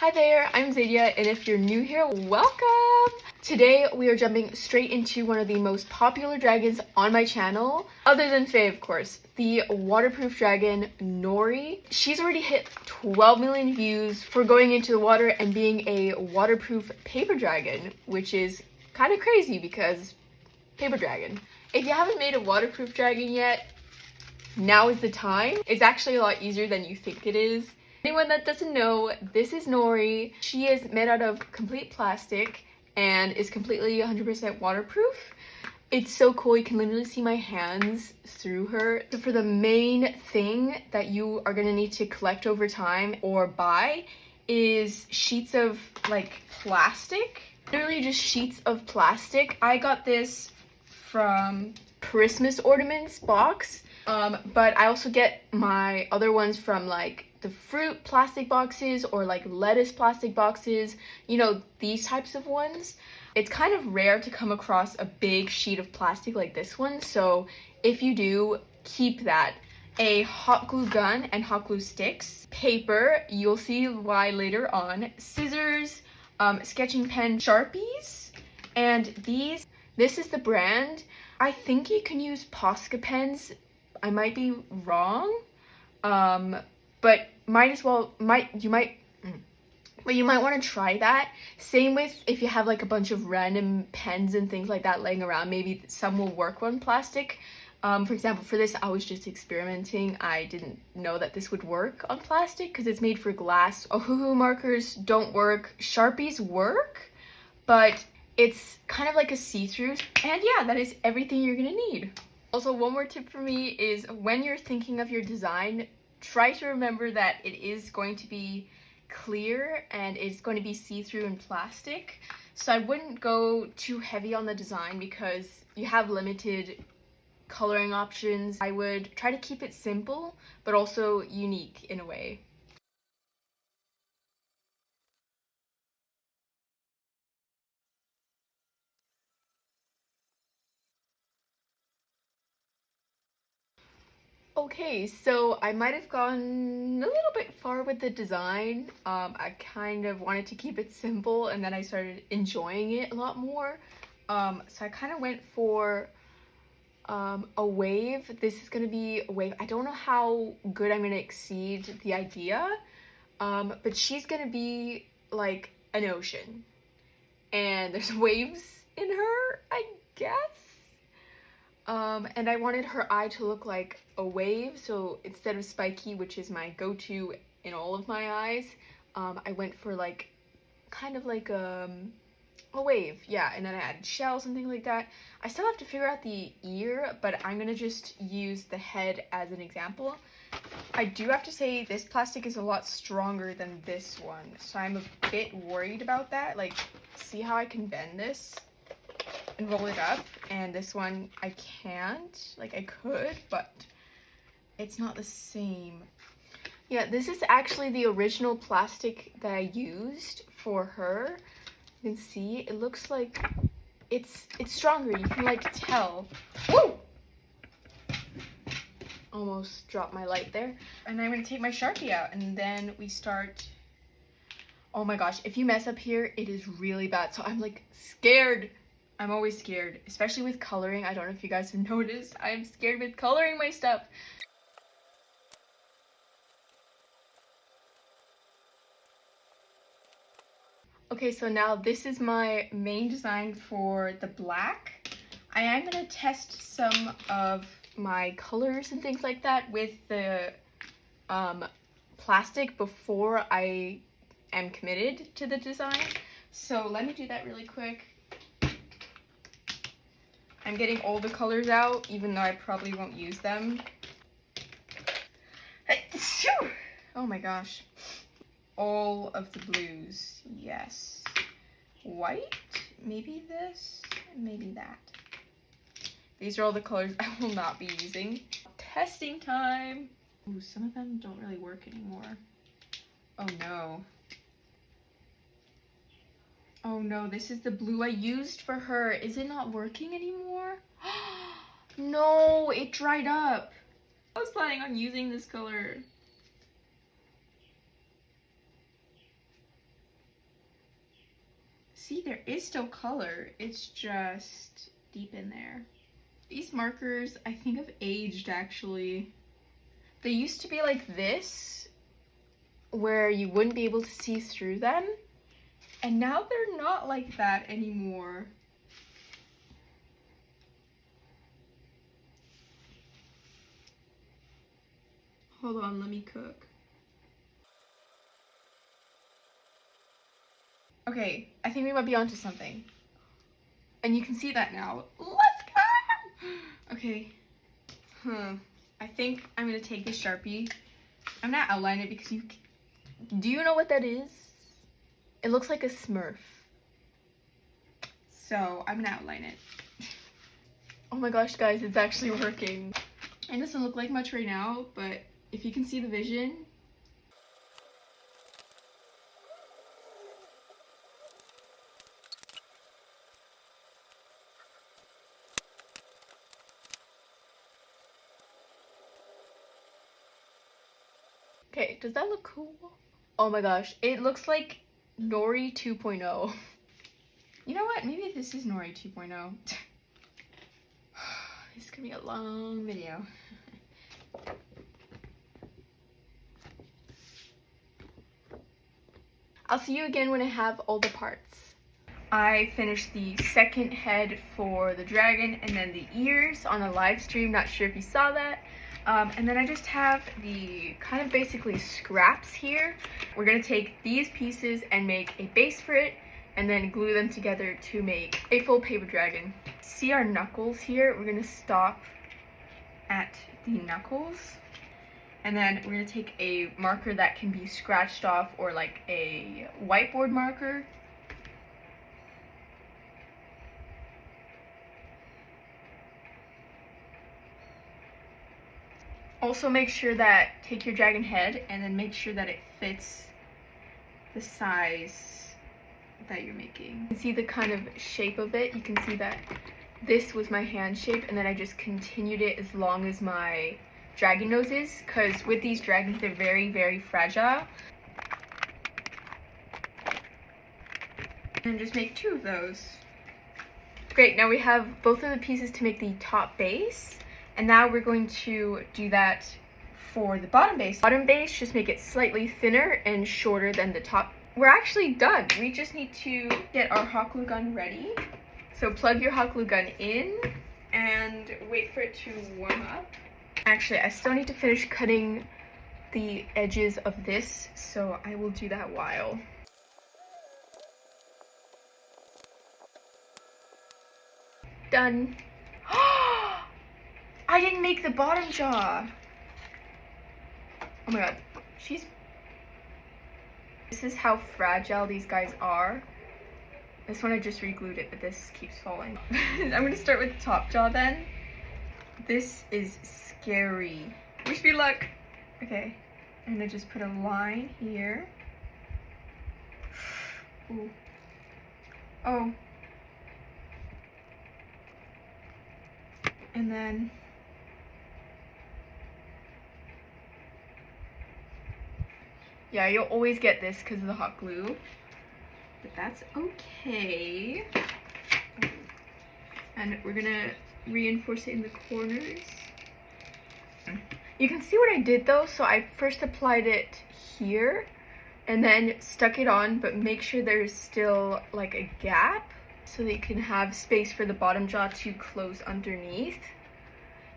Hi there, I'm Xadia, and if you're new here, welcome! Today we are jumping straight into one of the most popular dragons on my channel, other than Faye of course, the waterproof dragon Nori. She's already hit 12 million views for going into the water and being a waterproof paper dragon, which is kind of crazy because paper dragon. If you haven't made a waterproof dragon yet, now is the time. It's actually a lot easier than you think it is. Anyone that doesn't know, this is Nori. She is made out of complete plastic and is completely 100% waterproof. It's so cool, you can literally see my hands through her. So for the main thing that you are gonna need to collect over time or buy is sheets of like plastic. Literally just sheets of plastic. I got this from Christmas ornaments box, but I also get my other ones from like the fruit plastic boxes or like lettuce plastic boxes, you know, these types of ones. It's kind of rare to come across a big sheet of plastic like this one, so if you do, keep that. A hot glue gun and hot glue sticks, paper, you'll see why later on, scissors, sketching pen, Sharpies, and this is the brand. I think you can use Posca pens, I might be wrong, but you might want to try that. Same with if you have like a bunch of random pens and things like that laying around, maybe some will work on plastic. For example, for this, I was just experimenting. I didn't know that this would work on plastic because it's made for glass. Ohuhu markers don't work. Sharpies work, but it's kind of like a see-through. And yeah, that is everything you're gonna need. Also, one more tip for me is when you're thinking of your design, try to remember that it is going to be clear and it's going to be see-through in plastic. So I wouldn't go too heavy on the design because you have limited coloring options. I would try to keep it simple, but also unique in a way. Okay, so I might have gone a little bit far with the design. I kind of wanted to keep it simple and then I started enjoying it a lot more. So I kind of went for a wave. This is gonna be a wave. I don't know how good I'm gonna exceed the idea, but she's gonna be like an ocean. And there's waves in her, I guess? And I wanted her eye to look like a wave, so instead of spiky, which is my go-to in all of my eyes, I went for like, kind of like a wave, yeah, and then I added shells and things like that. I still have to figure out the ear, but I'm gonna just use the head as an example. I do have to say this plastic is a lot stronger than this one, so I'm a bit worried about that. Like, see how I can bend this and roll it up, and this one I can't. Like, I could, but it's not the same. Yeah, this is actually the original plastic that I used for her. You can see it looks like it's stronger. You can like tell. Woo! Almost dropped my light there. And I'm gonna take my Sharpie out and then we start. Oh my gosh, if you mess up here, it is really bad. So I'm like scared. I'm always scared, especially with coloring. I don't know if you guys have noticed. I'm scared with coloring my stuff. Okay, so now this is my main design for the black. I am gonna test some of my colors and things like that with the plastic before I am committed to the design. So let me do that really quick. I'm getting all the colors out, even though I probably won't use them. Oh my gosh. All of the blues, yes. White, maybe this, maybe that. These are all the colors I will not be using. Testing time. Ooh, some of them don't really work anymore. Oh no. Oh no, this is the blue I used for her. Is it not working anymore? No, it dried up. I was planning on using this color. see, there is still color. It's just deep in there. These markers, I think, have aged, actually. They used to be like this, where you wouldn't be able to see through them. And now they're not like that anymore. Hold on, let me cook. Okay, I think we might be onto something. And you can see that now. Let's go! Okay. I think I'm gonna take this Sharpie. I'm gonna outline it because you... Do you know what that is? It looks like a Smurf. So I'm gonna outline it. Oh my gosh, guys, it's actually working. It doesn't look like much right now, but if you can see the vision. Okay, does that look cool? Oh my gosh, it looks like Nori 2.0. You know what? Maybe this is Nori 2.0. This is gonna be a long video. I'll see you again when I have all the parts. I finished the second head for the dragon and then the ears on a live stream. Not sure if you saw that. And then I just have the kind of basically scraps here. We're gonna take these pieces and make a base for it and then glue them together to make a full paper dragon. See our knuckles here? We're gonna stop at the knuckles. And then we're gonna take a marker that can be scratched off or like a whiteboard marker. Also make sure that, take your dragon head and then make sure that it fits the size that you're making. You can see the kind of shape of it. You can see that this was my hand shape and then I just continued it as long as my dragon nose is, because with these dragons, they're very, very fragile. And just make 2 of those. Great, now we have both of the pieces to make the top base. And now we're going to do that for the bottom base. Bottom base, just make it slightly thinner and shorter than the top. We're actually done. We just need to get our hot glue gun ready. So plug your hot glue gun in and wait for it to warm up. Actually, I still need to finish cutting the edges of this, so I will do that while. Done. I didn't make the bottom jaw. Oh my god, This is how fragile these guys are. This one I just re-glued it, but this keeps falling. I'm gonna start with the top jaw then. This is scary. Wish me luck. Okay, I'm gonna just put a line here. Ooh. Oh. And then yeah, you'll always get this because of the hot glue, but that's okay. And we're gonna reinforce it in the corners. You can see what I did though, so I first applied it here and then stuck it on, but make sure there's still like a gap so that you can have space for the bottom jaw to close underneath.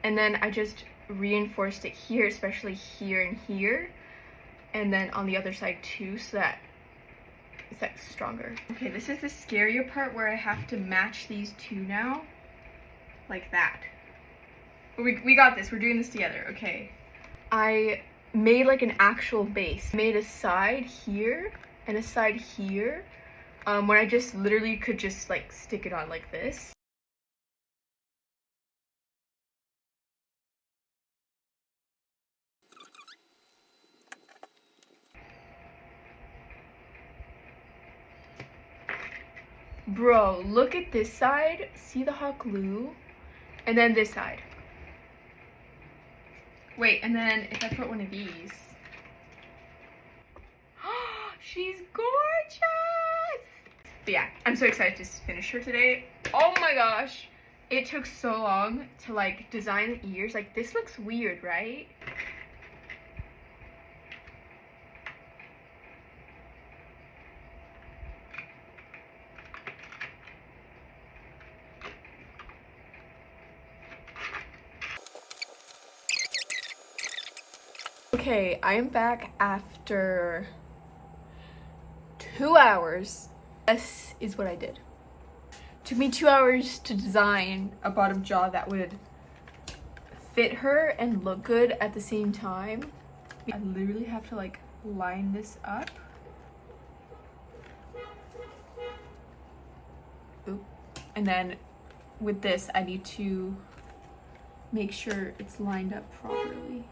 And then I just reinforced it here, especially here and here, and then on the other side too, so that it's like stronger. Okay, this is the scarier part where I have to match these 2 now, like that. But we got this, we're doing this together, okay. I made like an actual base. Made a side here and a side here, where I just literally could just like stick it on like this. Bro, look at this side. See the hot glue? And then this side. Wait, and then if I put one of these. She's gorgeous! But yeah, I'm so excited to finish her today. Oh my gosh, it took so long to like design the ears. Like this looks weird, right? Okay, I am back after 2 hours. This is what I did. Took me 2 hours to design a bottom jaw that would fit her and look good at the same time. I literally have to like line this up. Oop. And then with this, I need to make sure it's lined up properly.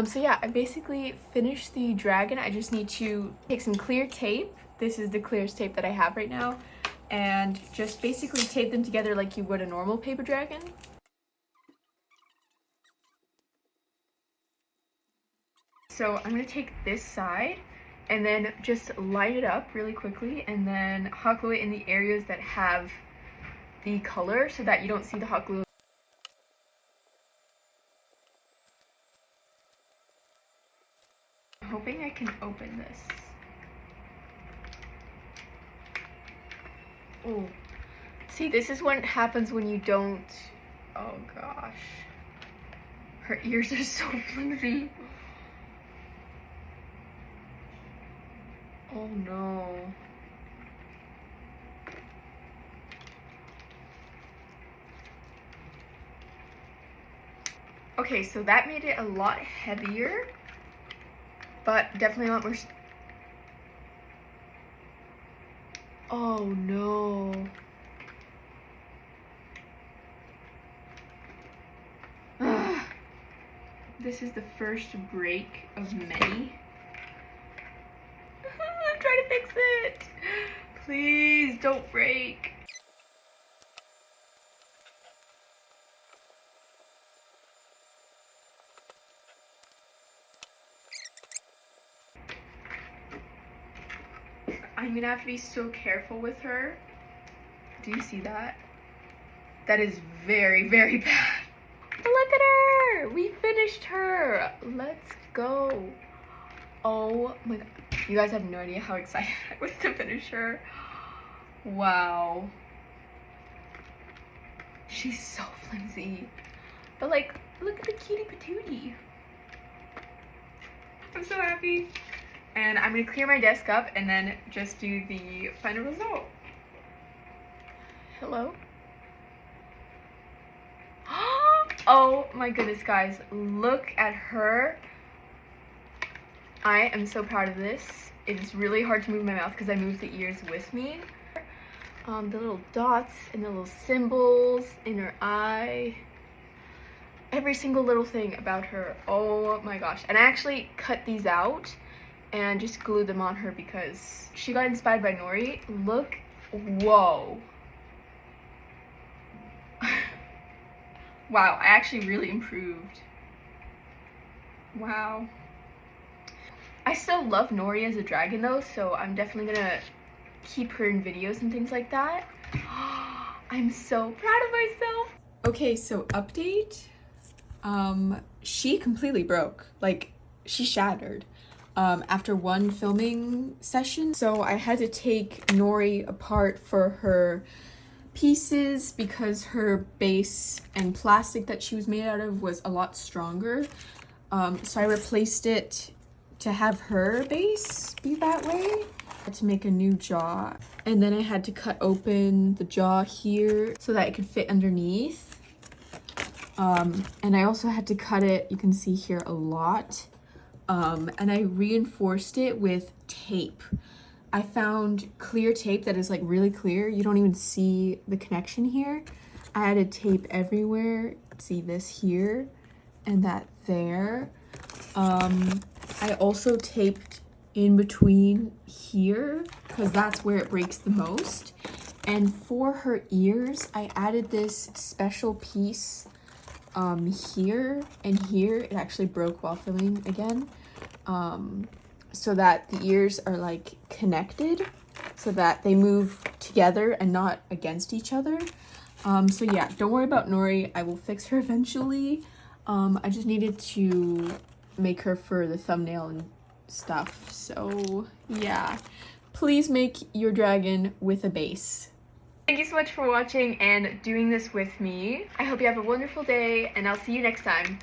So yeah, I basically finished the dragon. I just need to take some clear tape. This is the clearest tape that I have right now. And just basically tape them together like you would a normal paper dragon. So I'm gonna take this side and then just line it up really quickly and then hot glue it in the areas that have the color so that you don't see the hot glue. I'm hoping I can open this. Oh, see, this is what happens when you don't. Oh gosh, her ears are so flimsy. Oh no. Okay, so that made it a lot heavier, but definitely a lot more. Oh no. This is the first break of many. I'm trying to fix it. Please don't break. I'm gonna have to be so careful with her. Do you see that? That is very, very bad. But look at her! We finished her! Let's go. Oh my god. You guys have no idea how excited I was to finish her. Wow. She's so flimsy. But like, look at the cutie patootie. I'm so happy. And I'm gonna clear my desk up and then just do the final result. Hello? Oh my goodness, guys. Look at her. I am so proud of this. It's really hard to move my mouth because I move the ears with me. The little dots and the little symbols in her eye. Every single little thing about her. Oh my gosh. And I actually cut these out and just glued them on her because she got inspired by Nori. Look. Whoa. Wow, I actually really improved. Wow. I still love Nori as a dragon though, so I'm definitely gonna keep her in videos and things like that. I'm so proud of myself. Okay, so update. She completely broke. Like, she shattered after one filming session. So I had to take Nori apart for her pieces because her base and plastic that she was made out of was a lot stronger. So I replaced it to have her base be that way. I had to make a new jaw, and then I had to cut open the jaw here so that it could fit underneath. And I also had to cut it, you can see here, a lot. And I reinforced it with tape. I found clear tape that is like really clear. You don't even see the connection here. I added tape everywhere. See this here and that there. I also taped in between here because that's where it breaks the most. And for her ears, I added this special piece here and here. It actually broke while filming again. So that the ears are like connected so that they move together and not against each other. So yeah, don't worry about Nori. I will fix her eventually. I just needed to make her for the thumbnail and stuff. So yeah, please make your dragon with a base. Thank you so much for watching and doing this with me. I hope you have a wonderful day, and I'll see you next time.